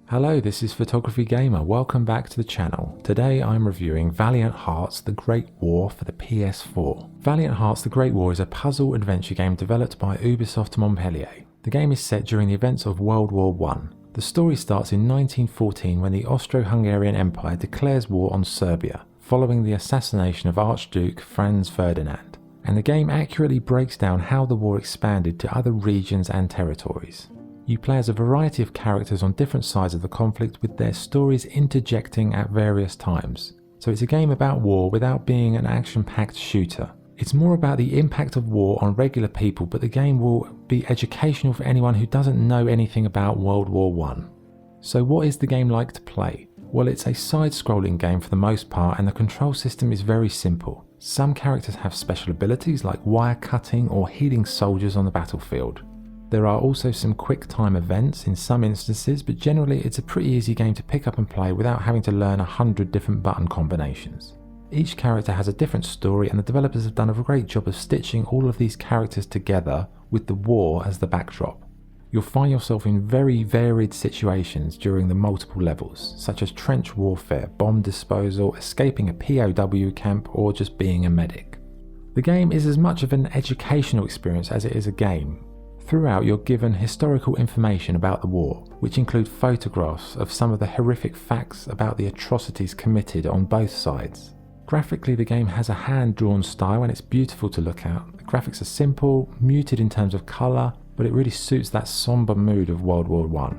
Hello, this is Photography Gamer. Welcome back to the channel. Today I'm reviewing Valiant Hearts: The Great War for the PS4. Valiant Hearts: The Great War is a puzzle adventure game developed by Ubisoft Montpellier. The game is set during the events of World War I. The story starts in 1914 when the Austro-Hungarian Empire declares war on Serbia, following the assassination of Archduke Franz Ferdinand. And the game accurately breaks down how the war expanded to other regions and territories. You play as a variety of characters on different sides of the conflict, with their stories interjecting at various times. So it's a game about war without being an action-packed shooter. It's more about the impact of war on regular people, but the game will be educational for anyone who doesn't know anything about World War I. So what is the game like to play? Well, it's a side-scrolling game for the most part, and the control system is very simple. Some characters have special abilities like wire cutting or healing soldiers on the battlefield. There are also some quick time events in some instances, but generally it's a pretty easy game to pick up and play without having to learn 100 different button combinations. Each character has a different story, and the developers have done a great job of stitching all of these characters together with the war as the backdrop. You'll find yourself in very varied situations during the multiple levels, such as trench warfare, bomb disposal, escaping a POW camp, or just being a medic. The game is as much of an educational experience as it is a game. Throughout, you're given historical information about the war, which include photographs of some of the horrific facts about the atrocities committed on both sides. Graphically, the game has a hand-drawn style and it's beautiful to look at. The graphics are simple, muted in terms of colour, but it really suits that somber mood of World War I.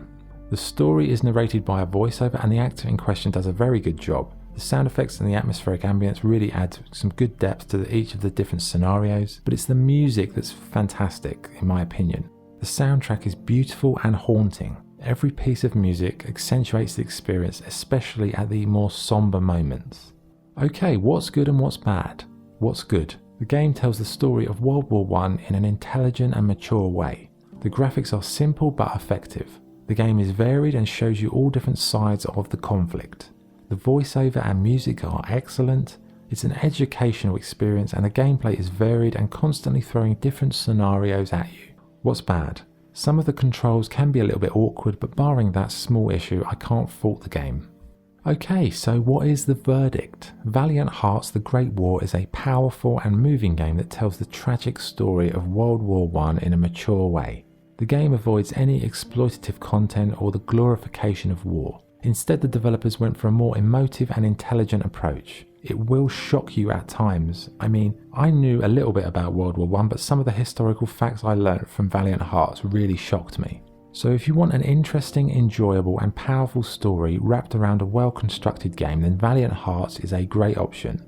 The story is narrated by a voiceover, and the actor in question does a very good job. The sound effects and the atmospheric ambience really add some good depth to each of the different scenarios, but it's the music that's fantastic, in my opinion. The soundtrack is beautiful and haunting. Every piece of music accentuates the experience, especially at the more somber moments. Okay, what's good and what's bad? What's good? The game tells the story of World War I in an intelligent and mature way. The graphics are simple but effective. The game is varied and shows you all different sides of the conflict. The voiceover and music are excellent. It's an educational experience, and the gameplay is varied and constantly throwing different scenarios at you. What's bad? Some of the controls can be a little bit awkward, but barring that small issue, I can't fault the game. Okay, so what is the verdict? Valiant Hearts: The Great War is a powerful and moving game that tells the tragic story of World War I in a mature way. The game avoids any exploitative content or the glorification of war. Instead, the developers went for a more emotive and intelligent approach. It will shock you at times. I mean, I knew a little bit about World War I, but some of the historical facts I learnt from Valiant Hearts really shocked me. So if you want an interesting, enjoyable and powerful story wrapped around a well-constructed game, then Valiant Hearts is a great option.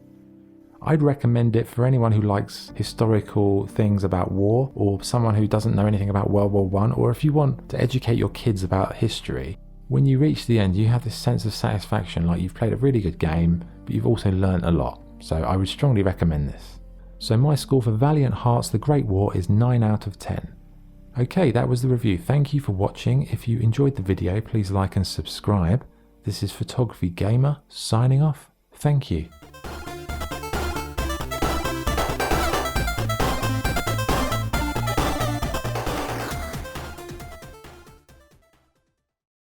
I'd recommend it for anyone who likes historical things about war, or someone who doesn't know anything about World War I, or if you want to educate your kids about history. When you reach the end, you have this sense of satisfaction, like you've played a really good game, but you've also learnt a lot. So I would strongly recommend this. So my score for Valiant Hearts: The Great War is 9 out of 10. Okay, that was the review. Thank you for watching. If you enjoyed the video, please like and subscribe. This is Photography Gamer, signing off. Thank you.